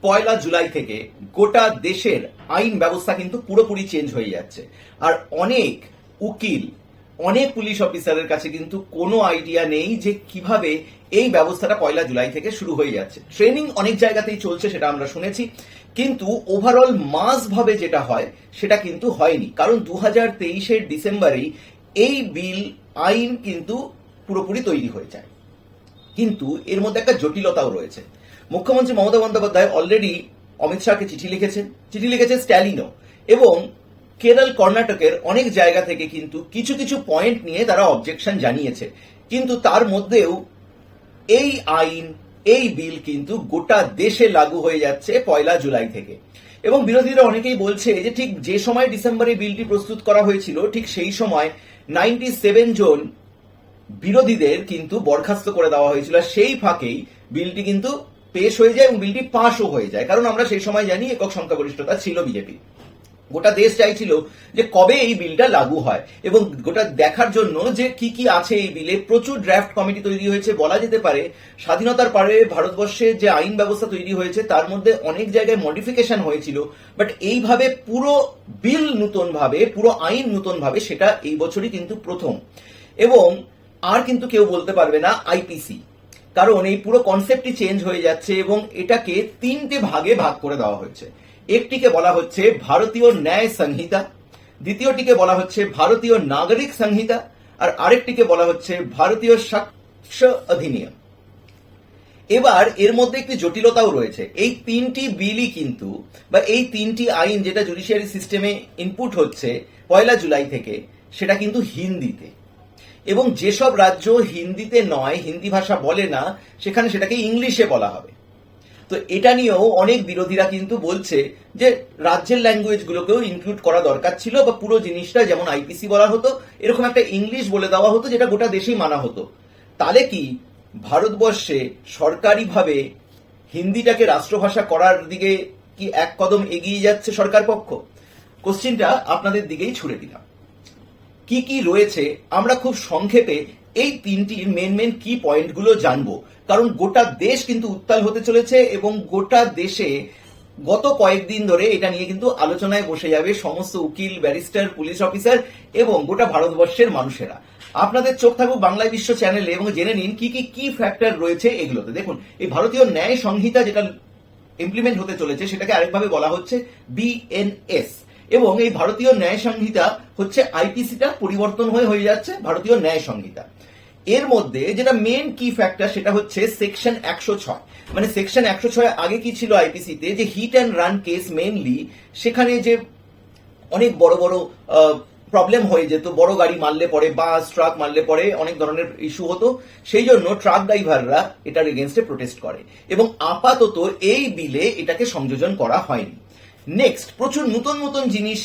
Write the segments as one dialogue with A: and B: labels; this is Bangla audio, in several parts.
A: পয়লা জুলাই থেকে গোটা দেশের আইন ব্যবস্থা কিন্তু পুরোপুরি চেঞ্জ হয়ে যাচ্ছে। আর অনেক উকিল, অনেক পুলিশ অফিসারের কাছে কিন্তু কোনো আইডিয়া নেই যে কিভাবে এই ব্যবস্থাটা পয়লা জুলাই থেকে শুরু হয়ে যাচ্ছে। ট্রেনিং অনেক জায়গাতেই চলছে, সেটা আমরা শুনেছি, কিন্তু ওভারঅল মাস ভাবে যেটা হয় সেটা কিন্তু হয়নি। কারণ 2023-এর ডিসেম্বরেই এই বিল আইন কিন্তু পুরোপুরি তৈরি হয়ে যায়। কিন্তু এর মধ্যে একটা জটিলতাও রয়েছে। মুখ্যমন্ত্রী মমতা বন্দ্যোপাধ্যায় অলরেডি অমিত শাহকে চিঠি লিখেছে স্ট্যালিনও, এবং কেরল কর্ণাটকের অনেক জায়গা থেকে কিন্তু কিছু কিছু পয়েন্ট নিয়ে তারা অবজেকশন জানিয়েছে। কিন্তু তার মধ্যেও এই আইন, এই বিল কিন্তু গোটা দেশে লাগু হয়ে যাচ্ছে পয়লা জুলাই থেকে। এবং বিরোধীরা অনেকেই বলছে যে ঠিক যে সময় ডিসেম্বরে বিলটি প্রস্তুত করা হয়েছিল ঠিক সেই সময় 97 জন বিরোধীদের কিন্তু বরখাস্ত করে দেওয়া হয়েছিল। সেই ফাঁকেই বিলটি কিন্তু পেশ হয়ে যায় এবং বিলটি পাশও হয়ে যায়। কারণ আমরা সেই সময় জানি একক সংখ্যাগরিষ্ঠতা ছিল বিজেপি। গোটা দেশ চাইছিল যে কবে এই বিলটা লাগু হয়, এবং গোটা দেখার জন্য যে কি কি আছে এই বিলে প্রচুর ড্রাফট কমিটি তৈরি হয়েছে। বলা যেতে পারে স্বাধীনতার পরে ভারতবর্ষে যে আইন ব্যবস্থা তৈরি হয়েছে তার মধ্যে অনেক জায়গায় মডিফিকেশন হয়েছিল, বাট এইভাবে পুরো বিল নতুন ভাবে, পুরো আইন নতুন ভাবে, সেটা এই বছরই কিন্তু প্রথম। এবং আর কিন্তু কেউ বলতে পারবে না আইপিসি, কারণ এই পুরো কনসেপ্টই চেঞ্জ হয়ে যাচ্ছে এবং এটাকে 3টে ভাগে ভাগ করে দেওয়া হয়েছে। একটিকে বলা হচ্ছে ভারতীয় ন্যায় সংহিতা, দ্বিতীয়টিকে বলা হচ্ছে ভারতীয় নাগরিক সংহিতা, আর আরেকটিকে বলা হচ্ছে ভারতীয় সাক্ষ্য অধিনিয়ম। এবার এর মধ্যে একটি জটিলতাও রয়েছে। এই 3টি বিলই কিন্তু, বা এই 3টি আইন যেটা জুডিশিয়ারি সিস্টেমে ইনপুট হচ্ছে পয়লা জুলাই থেকে, সেটা কিন্তু হিন্দিতে। এবং যেসব রাজ্য হিন্দিতে নয়, হিন্দি ভাষা বলে না, সেখানে সেটাকে ইংলিশে বলা হবে। তো এটা নিয়েও অনেক বিরোধীরা কিন্তু বলছে যে রাজ্যের ল্যাঙ্গুয়েজগুলোকেও ইনক্লুড করা দরকার ছিল, বা পুরো জিনিসটা যেমন আইপিসি বলা হতো এরকম একটা ইংলিশ বলে দেওয়া হতো, যেটা গোটা দেশেই মানা হতো। তাহলে কি ভারতবর্ষে সরকারিভাবে হিন্দিটাকে রাষ্ট্রভাষা করার দিকে কি এক কদম এগিয়ে যাচ্ছে সরকার পক্ষ? কোশ্চিনটা আপনাদের দিকেই ছুড়ে দিলাম। কি কি রয়েছে আমরা খুব সংক্ষেপে এই 3টির মেন কি পয়েন্টগুলো জানবো, কারণ গোটা দেশ কিন্তু উত্তাল হতে চলেছে এবং গোটা দেশে গত কয়েকদিন ধরে এটা নিয়ে কিন্তু আলোচনায় বসে যাবে সমস্ত উকিল, ব্যারিস্টার, পুলিশ অফিসার এবং গোটা ভারতবর্ষের মানুষেরা। আপনাদের চোখ থাকুক বাংলায় বিশ্ব চ্যানেলে এবং জেনে নিন কি ফ্যাক্টর রয়েছে এগুলোতে। দেখুন, এই ভারতীয় ন্যায় সংহিতা যেটা ইমপ্লিমেন্ট হতে চলেছে সেটাকে আরেকভাবে বলা হচ্ছে বিএনএস, এবং এই ভারতীয় ন্যায় সংহিতা হচ্ছে আইপিসিটা পরিবর্তন হয়ে যাচ্ছে ভারতীয় ন্যায় সংহিতা। এর মধ্যে যেটা মেন কি ফ্যাক্টর সেটা হচ্ছে সেকশন 106। মানে সেকশন 106 আগে কি ছিল আইপিসিতে, যে hit and run case mainly, সেখানে যে অনেক বড় বড় প্রবলেম হয়ে যেত, বড় গাড়ি মারলে পরে, বাস ট্রাক মারলে পরে অনেক ধরনের ইস্যু হতো, সেই জন্য ট্রাক ড্রাইভাররা এটার এগেনস্টে প্রোটেস্ট করে, এবং আপাতত এই বিলে এটাকে সংযোজন করা হয়নি। নেক্সট, প্রচুর নতুন জিনিস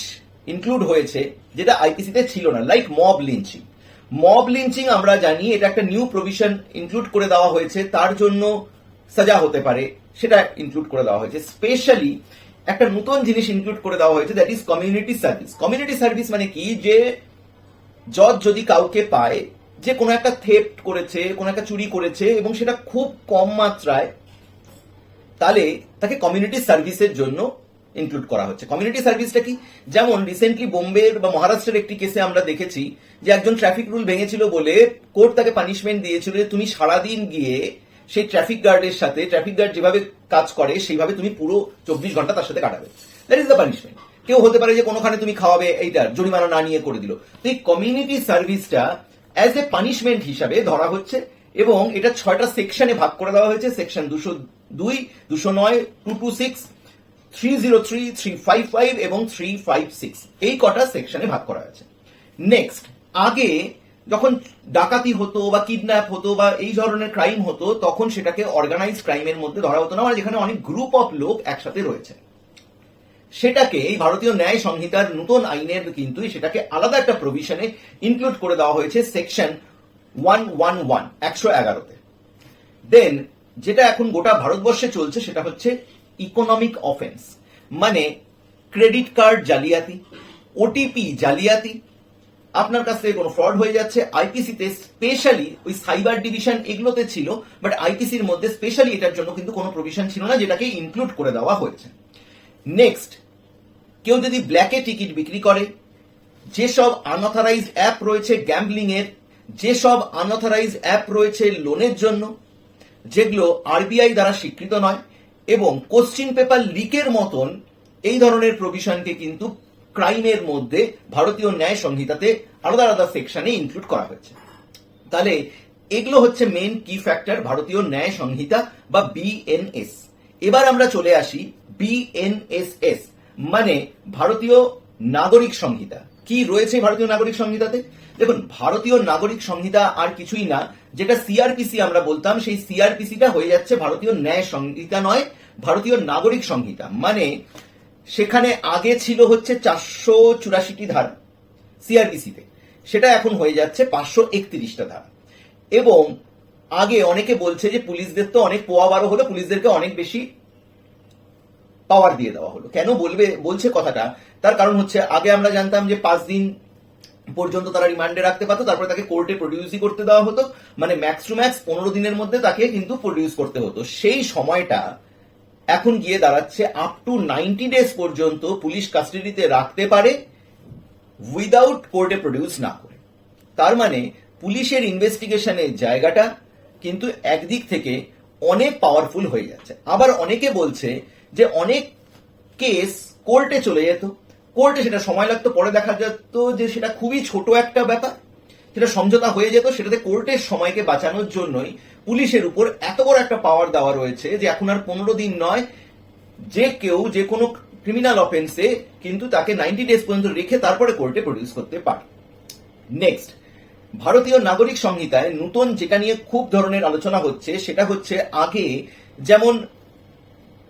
A: ইনক্লুড হয়েছে যেটা আইপিসিতে ছিল না, লাইক মব লিঞ্চিং আমরা জানি এটা একটা নিউ প্রভিশন ইনক্লুড করে দেওয়া হয়েছে, তার জন্য সাজা হতে পারে, সেটা ইনক্লুড করে দেওয়া হয়েছে। স্পেশালি একটা নতুন জিনিস ইনক্লুড করে দেওয়া হয়েছে, that is community service. Community service মানে কি, যে জজ যদি কাউকে পায় যে কোনো একটা থেফট করেছে, কোনো একটা চুরি করেছে এবং সেটা খুব কম মাত্রায়, তাহলে তাকে কমিউনিটি সার্ভিসের জন্য ইনক্লুড করা হচ্ছে। কমিউনিটি সার্ভিসটা কি, যেমন রিসেন্টলি বোম্বের বা মহারাষ্ট্রের একটি কেসে আমরা দেখেছি যে একজন ট্রাফিক রুল ভেঙেছিল বলে কোর্ট তাকে পানিশমেন্ট দিয়েছিল যে তুমি সারাদিন গিয়ে সেই ট্রাফিক গার্ডের সাথে, ট্রাফিক গার্ড যেভাবে কাজ করে সেইভাবে তুমি পুরো 24 ঘন্টা তার সাথে কাটাবে। That is the punishment. কেউ হতে পারে যে কোনোখানে তুমি খাওয়াবে, এইটার জরিমানা না নিয়ে করে দিল। তো এই কমিউনিটি সার্ভিসটা অ্যাজ এ পানিশমেন্ট হিসাবে ধরা হচ্ছে, এবং এটা 6টা সেকশনে ভাগ করে দেওয়া হয়েছে। সেকশন 202, 209, 226, 303, 355 এবং 356, এই কটা সেকশনে ভাগ করা হয়েছে। নেক্সট, আগে যখন ডাকাতি হতো বা কিডন্যাপ হতো বা এই ধরনের ক্রাইম হতো, তখন সেটাকে অর্গানাইজড ক্রাইমের মধ্যে ধরা হতো না, মানে যেখানে অনেক গ্রুপ অফ লোক একসাথে রয়েছে। সেটাকে এই ভারতীয় ন্যায় সংহিতার নতুন আইনের কিন্তু সেটাকে আলাদা একটা প্রভিশনে ইনক্লুড করে দেওয়া হয়েছে, সেকশন 111, 111তে। দেন যেটা এখন গোটা ভারতবর্ষে চলছে সেটা হচ্ছে ইকোনমিক অফেন্স, মানে ক্রেডিট কার্ড জালিয়াতি, ওটিপি জালিয়াতি, আপনার কাছ থেকে কোনো ফ্রড হয়ে যাচ্ছে, আইপিসিতে স্পেশালি ওই সাইবার ডিভিশন এগুলোতে ছিল, বাট আইপিসির মধ্যে স্পেশালি এটার জন্য কিন্তু কোনো প্রভিশন ছিল না, যেটাকে ইনক্লুড করে দেওয়া হয়েছে। নেক্সট, কেউ যদি ব্ল্যাকে টিকিট বিক্রি করে, যেসব আনঅথরাইজড অ্যাপ রয়েছে গ্যাম্বলিং এর, যেসব আনঅথরাইজড অ্যাপ রয়েছে লোনের জন্য, যেগুলো আরবিআই দ্বারা স্বীকৃত নয়, এবং কোশ্চিন পেপার লিকের মতন এই ধরনের প্রভিশনকে কিন্তু ক্রাইমের মধ্যে ভারতীয় ন্যায় সংহিতাতে আলাদা আলাদা সেকশনে ইনক্লুড করা হয়েছে। তাহলে এগুলো হচ্ছে মেইন কি ফ্যাক্টর ভারতীয় ন্যায় সংহিতা বা বিএনএস। এবার আমরা চলে আসি বিএনএসএস, মানে ভারতীয় নাগরিক সংহিতা। কি রয়েছে ভারতীয় নাগরিক সংহিতাতে? দেখুন, ভারতীয় নাগরিক সংহিতা আর কিছুই না, যেটা সিআরপিসি আমরা বলতাম, সেই সিআরপিসিটা হয়ে যাচ্ছে ভারতীয় ন্যায় সংহিতা নয়, ভারতীয় নাগরিক সংহিতা। মানে সেখানে আগে ছিল হচ্ছে 484টি ধারা সিআরপিসিতে, সেটা এখন হয়ে যাচ্ছে 531টা ধারা। এবং আগে অনেকে বলছে যে পুলিশদের তো অনেক পোয়া বারো হলো, পুলিশদেরকে অনেক বেশি পাওয়ার দিয়ে দেওয়া হলো। কেন বলছে কথাটা? তার কারণ হচ্ছে আগে আমরা জানতাম যে 5 দিন পর্যন্ত তারা রিমান্ডে রাখতে পারতো, তারপরে তাকে কোর্টে প্রডিউসই করতে দেওয়া হতো, মানে ম্যাক্স টু ম্যাক্স 15 দিনের মধ্যে তাকে কিন্তু প্রডিউস করতে হতো। সেই সময়টা এখন গিয়ে দাঁড়াচ্ছে আপ টু 90 ডেজ পর্যন্ত পুলিশ কাস্টাডিতে রাখতে পারে উইদাউট কোর্টে প্রডিউস না করে। তার মানে পুলিশের ইনভেস্টিগেশনের জায়গাটা কিন্তু একদিক থেকে অনেক পাওয়ারফুল হয়ে যাচ্ছে। আবার অনেকে বলছে যে অনেক কেস কোর্টে চলে যেত, কোর্টে সেটা সময় লাগতো, পরে দেখা যেত যে সেটা খুবই ছোট একটা ব্যাপার, সেটা সমঝোতা হয়ে যেত, সেটাতে কোর্টের সময়কে বাঁচানোর জন্যই পুলিশের উপর এত বড় একটা পাওয়ার দেওয়া রয়েছে যে এখন আর 15 দিন নয়, যে কেউ যে কোনো ক্রিমিনাল অফেন্সে কিন্তু তাকে 90 ডেজ পর্যন্ত রেখে তারপরে কোর্টে প্রডিউস করতে পারে। নেক্সট, ভারতীয় নাগরিক সংহিতায় নতুন যেটা নিয়ে খুব ধরনের আলোচনা হচ্ছে সেটা হচ্ছে আগে যেমন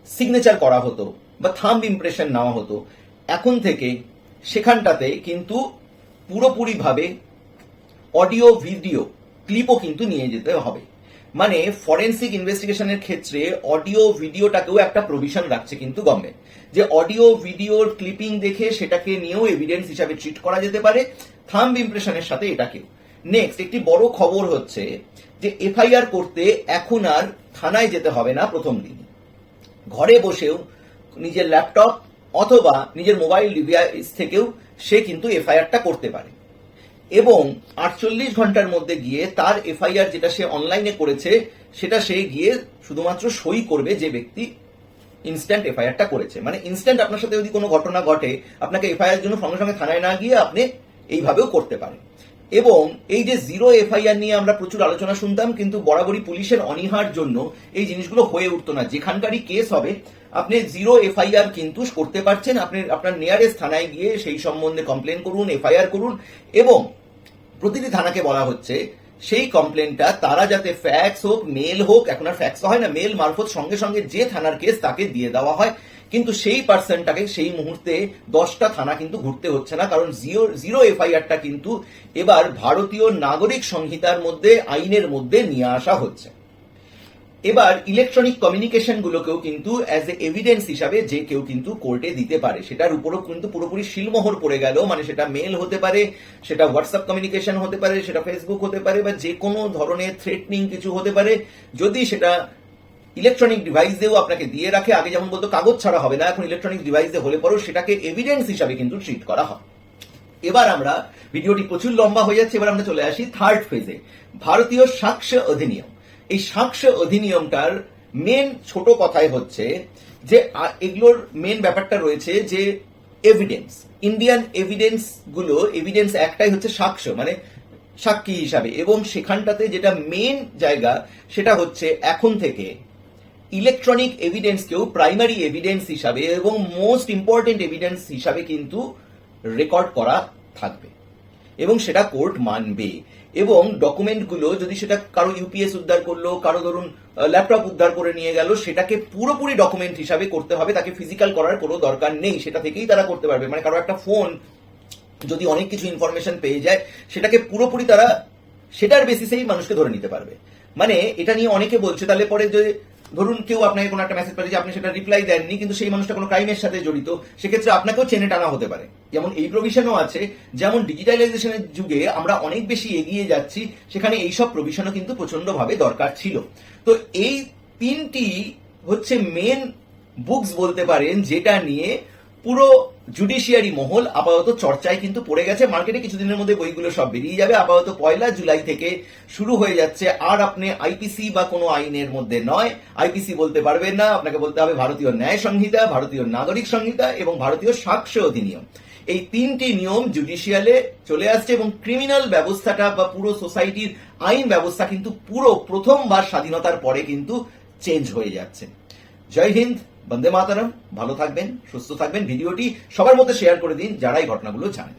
A: সিগনেচার করা হতো বা থাম্ব ইমপ্রেশন নেওয়া হতো, এখন থেকে সেখানটাতে কিন্তু পুরোপুরিভাবে অডিও ভিডিও ক্লিপও কিন্তু নিয়ে যেতে হবে। মানে ফরেন্সিক ইনভেস্টিগেশনের ক্ষেত্রে অডিও ভিডিওটাকেও একটা প্রভিশন রাখছে কিন্তু গভর্নমেন্ট, যে অডিও ভিডিওর ক্লিপিং দেখে সেটাকে নিয়েও এভিডেন্স হিসাবে ট্রিট করা যেতে পারে, থাম্ব ইমপ্রেশনের সাথে এটাকেও। নেক্সট, একটি বড় খবর হচ্ছে যে এফআইআর করতে এখন আর থানায় যেতে হবে না প্রথম দিন, ঘরে বসেও নিজের ল্যাপটপ অথবা নিজের মোবাইল ডিভাইস থেকেও সে কিন্তু এফআইআরটা করতে পারে, এবং 48 ঘন্টার মধ্যে গিয়ে তার এফআইআর যেটা সে অনলাইনে করেছে সেটা সে গিয়ে শুধুমাত্র সই করবে যে ব্যক্তি ইনস্ট্যান্ট এফআইআরটা করেছে। মানে ইনস্ট্যান্ট আপনার সাথে যদি কোনো ঘটনা ঘটে, আপনাকে এফআইআর জন্য সঙ্গে সঙ্গে থানায় না গিয়ে আপনি এইভাবেও করতে পারেন। এবং এই যে জিরো এফআইআর নিয়ে আমরা প্রচুর আলোচনা শুনতাম, কিন্তু বরাবরই পুলিশের অনীহার জন্য এই জিনিসগুলো হয়ে উঠতো না। যেখানকারই কেস হবে আপনি জিরো এফআইআর কিন্তু করতে পারছেন, আপনি আপনার নিয়ারেস্ট থানায় গিয়ে সেই সম্বন্ধে কমপ্লেন করুন, এফআইআর করুন, এবং প্রতিটি থানাকে বলা হচ্ছে সেই কমপ্লেনটা তারা যাতে ফ্যাক্স হোক মেল হোক, এখন আর ফ্যাক্স হয় না, মেল মারফত সঙ্গে সঙ্গে যে থানার কেস তাকে দিয়ে দেওয়া হয়, কিন্তু সেই পার্সনটাকে সেই মুহূর্তে 10টা থানা কিন্তু ঘুরতে হচ্ছে না, কারণ জিরো এফআইআরটা কিন্তু এবার ভারতীয় নাগরিক সংহিতার মধ্যে আইনের মধ্যে নিয়ে আসা হচ্ছে। এবার ইলেকট্রনিক কমিউনিকেশন গুলোকেও কিন্তু অ্যাজ এ এভিডেন্স হিসাবে যে কেউ কিন্তু কোর্টে দিতে পারে, সেটার উপরও কিন্তু পুরোপুরি শিলমোহর পড়ে গেল। মানে সেটা মেল হতে পারে, সেটা হোয়াটসঅ্যাপ কমিউনিকেশন হতে পারে, সেটা ফেসবুক হতে পারে, বা যে কোনো ধরনের থ্রেটনিং কিছু হতে পারে, যদি সেটা ইলেকট্রনিক ডিভাইসেও আপনাকে দিয়ে রাখে। আগে যেমন বলতো কাগজ ছাড়া হবে না, এখন ইলেকট্রনিক ডিভাইসে হলে পরেও সেটাকে এভিডেন্স হিসাবে কিন্তু ট্রিট করা হয়। এবার আমরা, ভিডিওটি প্রচুর লম্বা হয়ে যাচ্ছে, এবার আমরা চলে আসি থার্ড ফেজে, ভারতীয় সাক্ষ্য অধিনিয়ম। এই সাক্ষ্য অধিনিয়মটার মেন ছোট কথাই হচ্ছে যে এগুলোর মেন ব্যাপারটা রয়েছে যে এভিডেন্স, ইন্ডিয়ান এভিডেন্স গুলো, এভিডেন্স একটাই হচ্ছে সাক্ষ্য, মানে সাক্ষী হিসাবে, এবং সেখানটাতে যেটা মেন জায়গা সেটা হচ্ছে এখন থেকে ইলেকট্রনিক এভিডেন্সকেও প্রাইমারি এভিডেন্স হিসাবে এবং মোস্ট ইম্পর্টেন্ট এভিডেন্স হিসাবে কিন্তু রেকর্ড করা থাকবে, এবং সেটা কোর্ট মানবে। এবং ডকুমেন্টগুলো যদি সেটা কারো ইউপিএস উদ্ধার করলো, কারো ধরুন ল্যাপটপ উদ্ধার করে নিয়ে গেল, সেটাকে পুরোপুরি ডকুমেন্ট হিসাবে করতে হবে, তাকে ফিজিক্যাল করার কোনো দরকার নেই, সেটা থেকেই তারা করতে পারবে। মানে কারো একটা ফোন যদি অনেক কিছু ইনফরমেশন পেয়ে যায়, সেটাকে পুরোপুরি তারা সেটার বেসিসেই মানুষকে ধরে নিতে পারবে। মানে এটা নিয়ে অনেকে বলছে তাহলে পরে যে ধরুন কেউ আপনাকে কোনো একটা মেসেজ পাঠিয়েছে, আপনি সেটা রিপ্লাই দেননি, কিন্তু সেই মানুষটা কোনো ক্রাইমের সাথে জড়িত, সেক্ষেত্রে আপনাকেও চেনে টানা হতে পারে। যেমন এই প্রভিশনও আছে, যেমন ডিজিটালাইজেশনের যুগে আমরা অনেক বেশি এগিয়ে যাচ্ছি, সেখানে এইসব প্রভিশনও কিন্তু প্রচন্ডভাবে দরকার ছিল। তো এই তিনটি হচ্ছে মেন বুকস বলতে পারেন, যেটা নিয়ে পুরো জুডিশিয়ারি মহল আপাতত চর্চায় কিন্তু পড়ে গেছে। মার্কেটে কিছুদিনের মধ্যে বইগুলো সব বেরিয়ে যাবে। আপাতত 1 জুলাই থেকে শুরু হয়ে যাচ্ছে। আর আপনি আইপিসি বা কোনো আইনের মধ্যে নয়, আইপিসি বলতে পারবেন না, আপনাকে বলতে হবে ভারতীয় ন্যায় সংহিতা, ভারতীয় নাগরিক সংহিতা এবং ভারতীয় সাক্ষ্য অধিনিয়ম। এই তিনটি নিয়ম জুডিশিয়ালে চলে আসছে এবং ক্রিমিনাল ব্যবস্থাটা বা পুরো সোসাইটির আইন ব্যবস্থা কিন্তু পুরো প্রথমবার স্বাধীনতার পরে কিন্তু চেঞ্জ হয়ে যাচ্ছে। জয় হিন্দ, বন্দে মাতারাম। ভালো থাকবেন, সুস্থ থাকবেন। ভিডিওটি সবার মধ্যে শেয়ার করে দিন যারা এই ঘটনাগুলো জানেন।